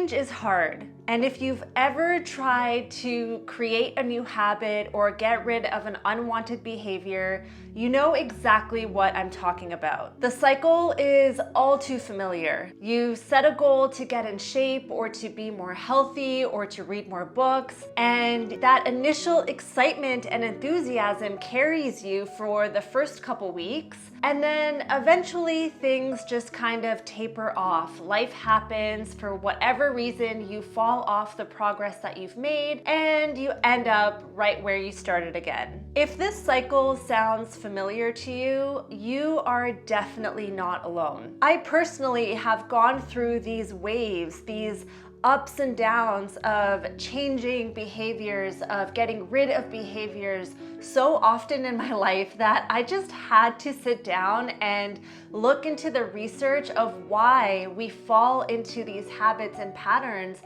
Change is hard, and if you've ever tried to create a new habit or get rid of an unwanted behavior, you know exactly what I'm talking about. The cycle is all too familiar. You set a goal to get in shape or to be more healthy or to read more books, and that initial excitement and enthusiasm carries you for the first couple weeks, and then eventually things just kind of taper off. Life happens, for whatever reason you fall off the progress that you've made and you end up right where you started again. If this cycle sounds familiar to you, you are definitely not alone. I personally have gone through these waves, these ups and downs of changing behaviors, of getting rid of behaviors so often in my life that I just had to sit down and look into the research of why we fall into these habits and patterns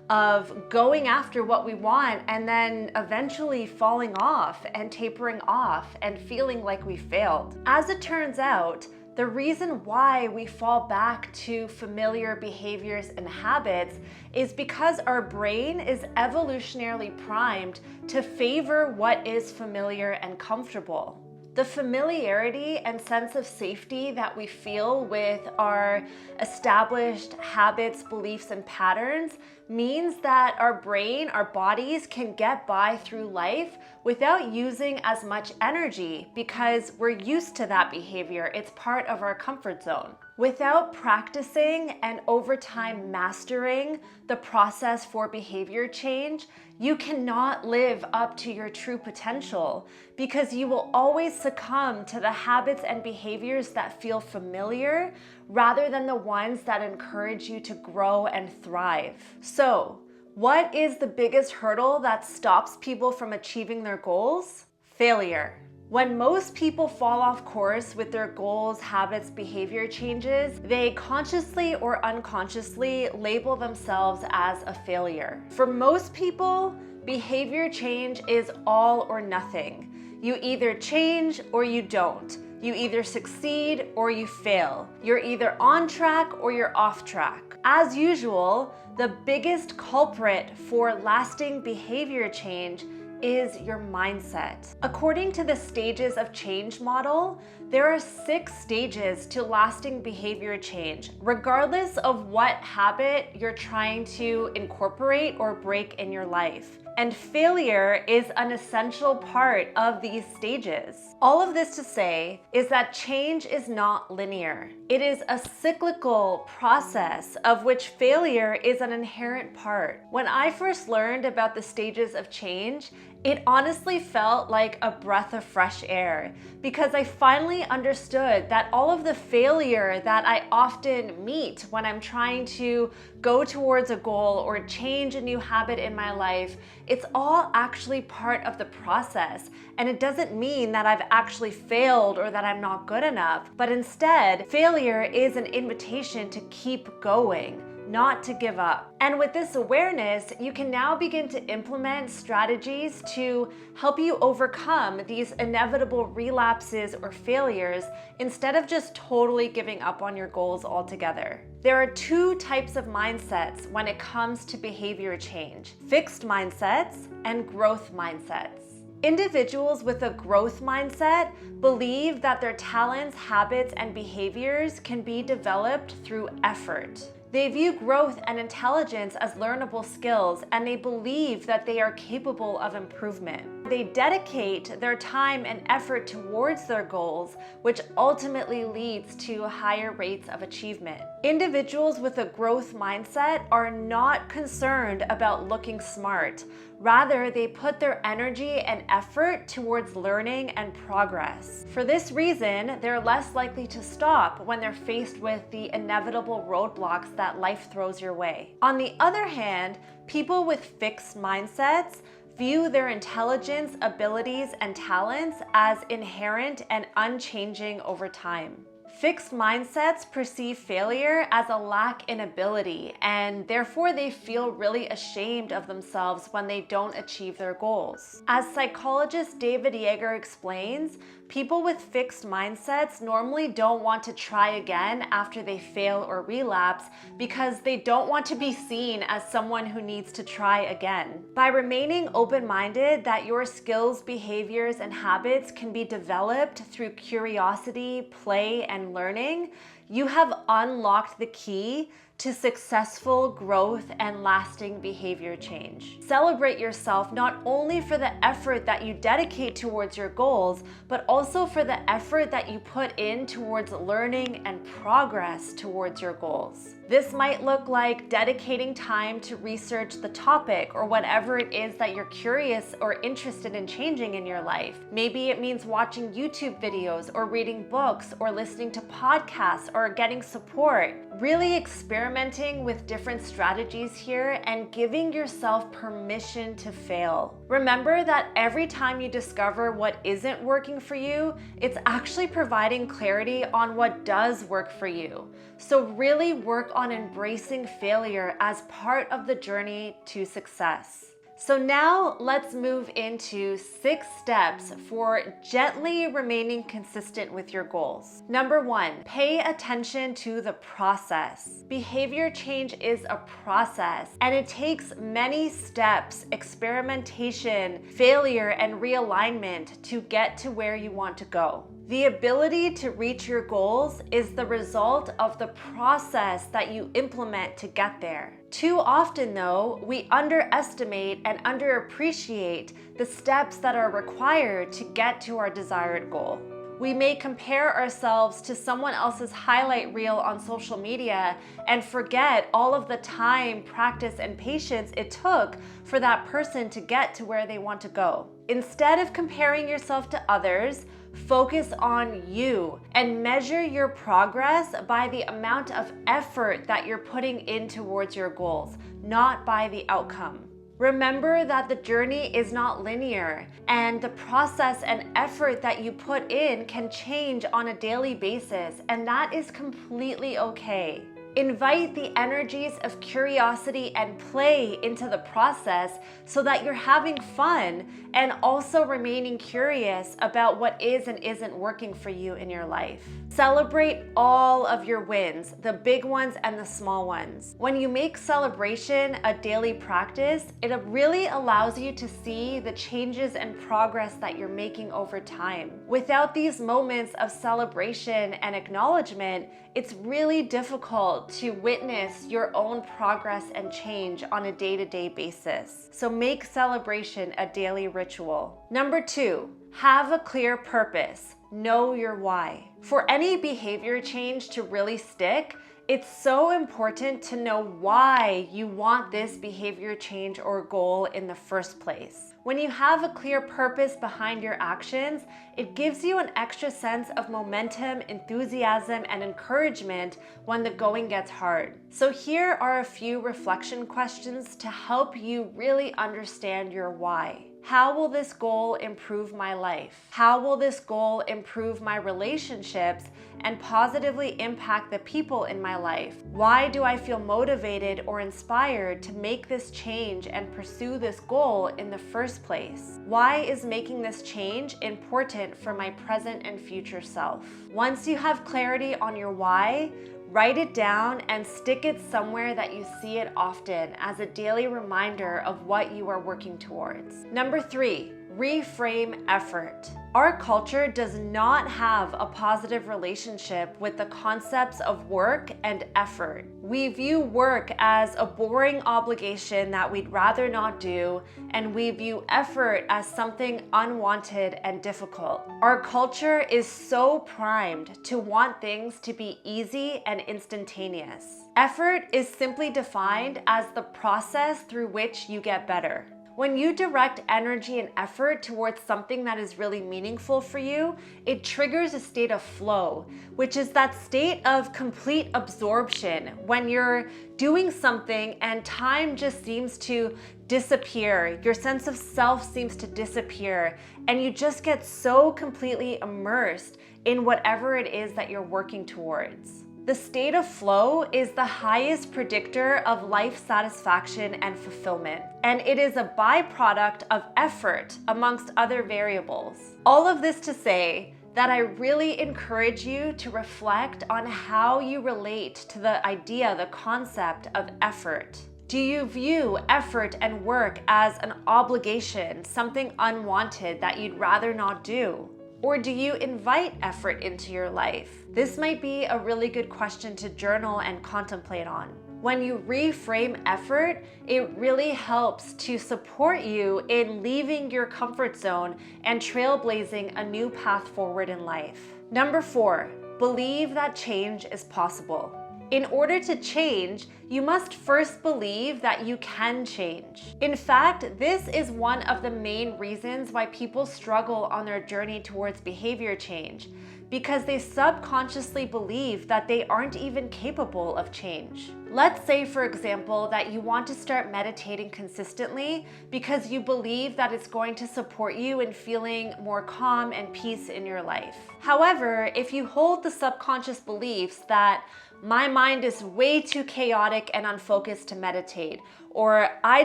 of going after what we want and then eventually falling off and tapering off and feeling like we failed. As it turns out, the reason why we fall back to familiar behaviors and habits is because our brain is evolutionarily primed to favor what is familiar and comfortable. The familiarity and sense of safety that we feel with our established habits, beliefs, and patterns means that our brain, our bodies can get by through life without using as much energy because we're used to that behavior. It's part of our comfort zone. Without practicing and over time mastering the process for behavior change, you cannot live up to your true potential because you will always succumb to the habits and behaviors that feel familiar rather than the ones that encourage you to grow and thrive. So, what is the biggest hurdle that stops people from achieving their goals? Failure. When most people fall off course with their goals, habits, behavior changes, they consciously or unconsciously label themselves as a failure. For most people, behavior change is all or nothing. You either change or you don't. You either succeed or you fail. You're either on track or you're off track. As usual, the biggest culprit for lasting behavior change is your mindset. According to the stages of change model, there are 6 stages to lasting behavior change, regardless of what habit you're trying to incorporate or break in your life. And failure is an essential part of these stages. All of this to say is that change is not linear. It is a cyclical process of which failure is an inherent part. When I first learned about the stages of change, it honestly felt like a breath of fresh air because I finally understood that all of the failure that I often meet when I'm trying to go towards a goal or change a new habit in my life, it's all actually part of the process. And it doesn't mean that I've actually failed or that I'm not good enough, but instead, failure is an invitation to keep going, not to give up. And with this awareness, you can now begin to implement strategies to help you overcome these inevitable relapses or failures instead of just totally giving up on your goals altogether. There are 2 types of mindsets when it comes to behavior change: fixed mindsets and growth mindsets. Individuals with a growth mindset believe that their talents, habits, and behaviors can be developed through effort. They view growth and intelligence as learnable skills, and they believe that they are capable of improvement. They dedicate their time and effort towards their goals, which ultimately leads to higher rates of achievement. Individuals with a growth mindset are not concerned about looking smart. Rather, they put their energy and effort towards learning and progress. For this reason, they're less likely to stop when they're faced with the inevitable roadblocks that life throws your way. On the other hand, people with fixed mindsets view their intelligence, abilities, and talents as inherent and unchanging over time. Fixed mindsets perceive failure as a lack in ability, and therefore they feel really ashamed of themselves when they don't achieve their goals. As psychologist David Yeager explains, People with fixed mindsets normally don't want to try again after they fail or relapse because they don't want to be seen as someone who needs to try again. By remaining open-minded that your skills, behaviors, and habits can be developed through curiosity, play, and learning, you have unlocked the key to successful growth and lasting behavior change. Celebrate yourself not only for the effort that you dedicate towards your goals, but also for the effort that you put in towards learning and progress towards your goals. This might look like dedicating time to research the topic or whatever it is that you're curious or interested in changing in your life. Maybe it means watching YouTube videos or reading books or listening to podcasts or getting support. Really experimenting with different strategies here and giving yourself permission to fail. Remember that every time you discover what isn't working for you, it's actually providing clarity on what does work for you. So really work on embracing failure as part of the journey to success. So now let's move into 6 steps for gently remaining consistent with your goals. Number 1, pay attention to the process. Behavior change is a process, and it takes many steps, experimentation, failure, and realignment to get to where you want to go. The ability to reach your goals is the result of the process that you implement to get there. Too often, though, we underestimate and underappreciate the steps that are required to get to our desired goal. We may compare ourselves to someone else's highlight reel on social media and forget all of the time, practice, and patience it took for that person to get to where they want to go. Instead of comparing yourself to others, focus on you and measure your progress by the amount of effort that you're putting in towards your goals, not by the outcome. Remember that the journey is not linear, and the process and effort that you put in can change on a daily basis, and that is completely okay. Invite the energies of curiosity and play into the process so that you're having fun and also remaining curious about what is and isn't working for you in your life. Celebrate all of your wins, the big ones and the small ones. When you make celebration a daily practice, it really allows you to see the changes and progress that you're making over time. Without these moments of celebration and acknowledgement, it's really difficult to witness your own progress and change on a day-to-day basis. So make celebration a daily ritual. Number 2, have a clear purpose. Know your why. For any behavior change to really stick, it's so important to know why you want this behavior change or goal in the first place. When you have a clear purpose behind your actions, it gives you an extra sense of momentum, enthusiasm, and encouragement when the going gets hard. So here are a few reflection questions to help you really understand your why. How will this goal improve my life? How will this goal improve my relationships and positively impact the people in my life? Why do I feel motivated or inspired to make this change and pursue this goal in the first place? Why is making this change important for my present and future self? Once you have clarity on your why, write it down and stick it somewhere that you see it often as a daily reminder of what you are working towards. Number 3, reframe effort. Our culture does not have a positive relationship with the concepts of work and effort. We view work as a boring obligation that we'd rather not do, and we view effort as something unwanted and difficult. Our culture is so primed to want things to be easy and instantaneous. Effort is simply defined as the process through which you get better. When you direct energy and effort towards something that is really meaningful for you, it triggers a state of flow, which is that state of complete absorption when you're doing something and time just seems to disappear. Your sense of self seems to disappear, and you just get so completely immersed in whatever it is that you're working towards. The state of flow is the highest predictor of life satisfaction and fulfillment, and it is a byproduct of effort amongst other variables. All of this to say that I really encourage you to reflect on how you relate to the idea, the concept of effort. Do you view effort and work as an obligation, something unwanted that you'd rather not do? Or do you invite effort into your life? This might be a really good question to journal and contemplate on. When you reframe effort, it really helps to support you in leaving your comfort zone and trailblazing a new path forward in life. Number 4, believe that change is possible. In order to change, you must first believe that you can change. In fact, this is one of the main reasons why people struggle on their journey towards behavior change, because they subconsciously believe that they aren't even capable of change. Let's say, for example, that you want to start meditating consistently because you believe that it's going to support you in feeling more calm and peace in your life. However, if you hold the subconscious beliefs that my mind is way too chaotic and unfocused to meditate, or I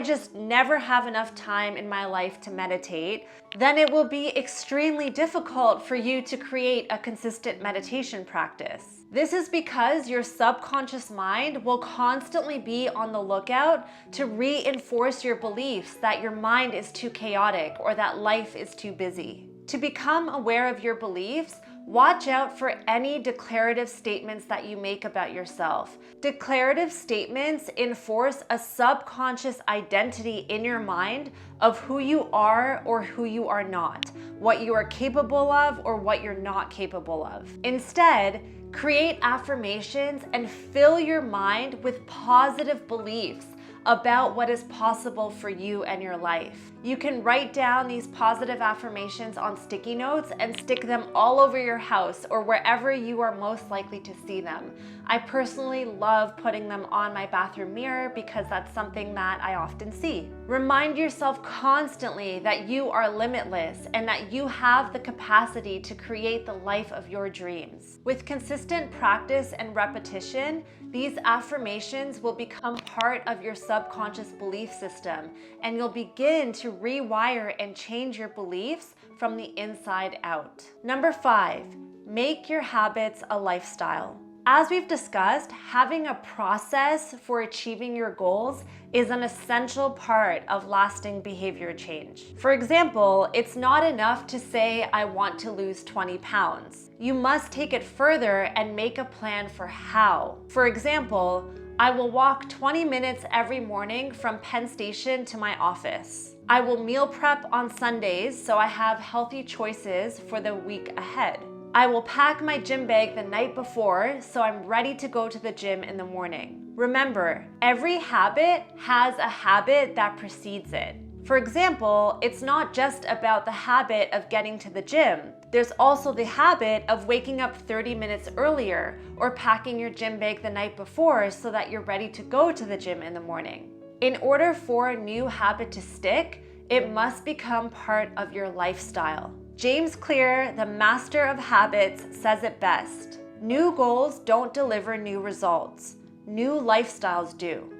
just never have enough time in my life to meditate, then it will be extremely difficult for you to create a consistent meditation practice. This is because your subconscious mind will constantly be on the lookout to reinforce your beliefs that your mind is too chaotic or that life is too busy. To become aware of your beliefs, watch out for any declarative statements that you make about yourself. Declarative statements enforce a subconscious identity in your mind of who you are or who you are not, what you are capable of or what you're not capable of. Instead, create affirmations and fill your mind with positive beliefs about what is possible for you and your life. You can write down these positive affirmations on sticky notes and stick them all over your house or wherever you are most likely to see them. I personally love putting them on my bathroom mirror because that's something that I often see. Remind yourself constantly that you are limitless and that you have the capacity to create the life of your dreams. With consistent practice and repetition, these affirmations will become part of your subconscious belief system, and you'll begin to rewire and change your beliefs from the inside out. Number 5, make your habits a lifestyle. As we've discussed, having a process for achieving your goals is an essential part of lasting behavior change. For example, it's not enough to say, I want to lose 20 pounds. You must take it further and make a plan for how. For example, I will walk 20 minutes every morning from Penn Station to my office. I will meal prep on Sundays so I have healthy choices for the week ahead. I will pack my gym bag the night before so I'm ready to go to the gym in the morning. Remember, every habit has a habit that precedes it. For example, it's not just about the habit of getting to the gym. There's also the habit of waking up 30 minutes earlier or packing your gym bag the night before so that you're ready to go to the gym in the morning. In order for a new habit to stick, it must become part of your lifestyle. James Clear, the master of habits, says it best. New goals don't deliver new results. New lifestyles do.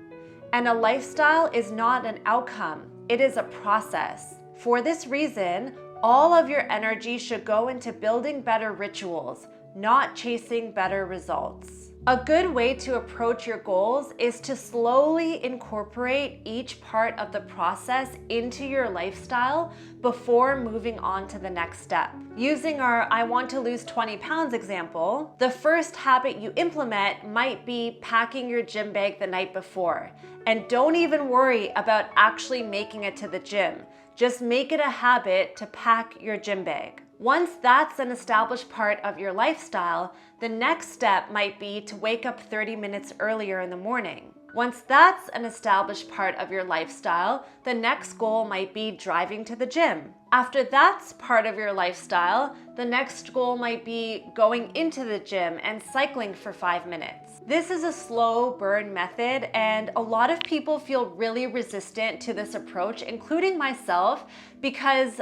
And a lifestyle is not an outcome, it is a process. For this reason, all of your energy should go into building better rituals, not chasing better results. A good way to approach your goals is to slowly incorporate each part of the process into your lifestyle before moving on to the next step. Using our I want to lose 20 pounds example, the first habit you implement might be packing your gym bag the night before. And don't even worry about actually making it to the gym. Just make it a habit to pack your gym bag. Once that's an established part of your lifestyle, the next step might be to wake up 30 minutes earlier in the morning. Once that's an established part of your lifestyle, the next goal might be driving to the gym. After that's part of your lifestyle, the next goal might be going into the gym and cycling for 5 minutes. This is a slow burn method, and a lot of people feel really resistant to this approach, including myself, because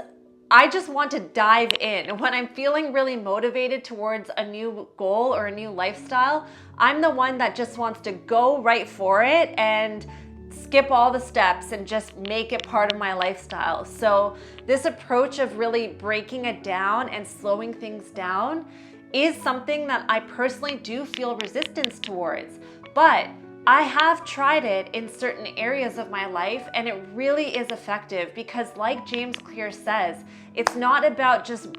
I just want to dive in. When I'm feeling really motivated towards a new goal or a new lifestyle, I'm the one that just wants to go right for it and skip all the steps and just make it part of my lifestyle. So this approach of really breaking it down and slowing things down is something that I personally do feel resistance towards. But I have tried it in certain areas of my life, and it really is effective because, like James Clear says, it's not about just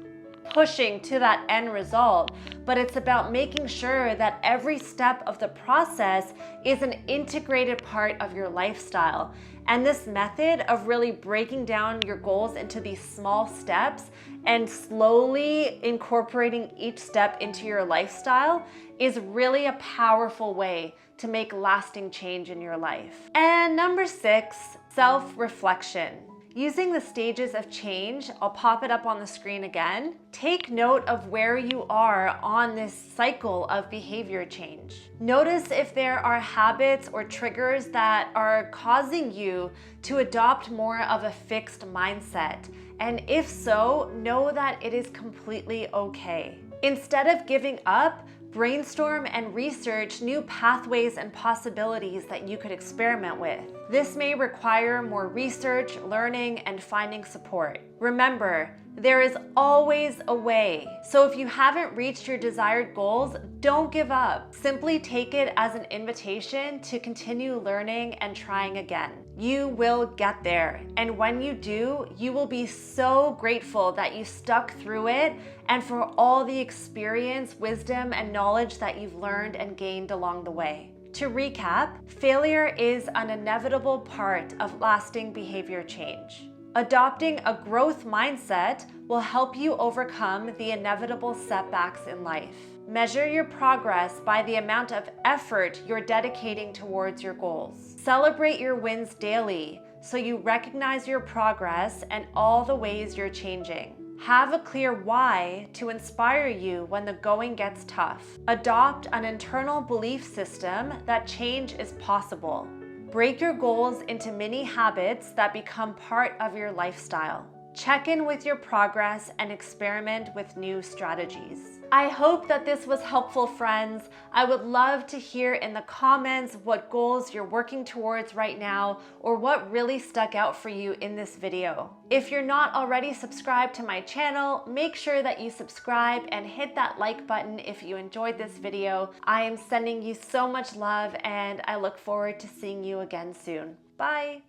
pushing to that end result, but it's about making sure that every step of the process is an integrated part of your lifestyle. And this method of really breaking down your goals into these small steps and slowly incorporating each step into your lifestyle is really a powerful way to make lasting change in your life. And number 6, self-reflection. Using the stages of change, I'll pop it up on the screen again. Take note of where you are on this cycle of behavior change. Notice if there are habits or triggers that are causing you to adopt more of a fixed mindset. And if so, know that it is completely okay. Instead of giving up, brainstorm and research new pathways and possibilities that you could experiment with. This may require more research, learning, and finding support. Remember, there is always a way. So if you haven't reached your desired goals, don't give up. Simply take it as an invitation to continue learning and trying again. You will get there. And when you do, you will be so grateful that you stuck through it and for all the experience, wisdom, and knowledge that you've learned and gained along the way. To recap, failure is an inevitable part of lasting behavior change. Adopting a growth mindset will help you overcome the inevitable setbacks in life. Measure your progress by the amount of effort you're dedicating towards your goals. Celebrate your wins daily so you recognize your progress and all the ways you're changing. Have a clear why to inspire you when the going gets tough. Adopt an internal belief system that change is possible. Break your goals into mini habits that become part of your lifestyle. Check in with your progress and experiment with new strategies. I hope that this was helpful, friends. I would love to hear in the comments what goals you're working towards right now or what really stuck out for you in this video. If you're not already subscribed to my channel, make sure that you subscribe and hit that like button if you enjoyed this video. I am sending you so much love and I look forward to seeing you again soon. Bye.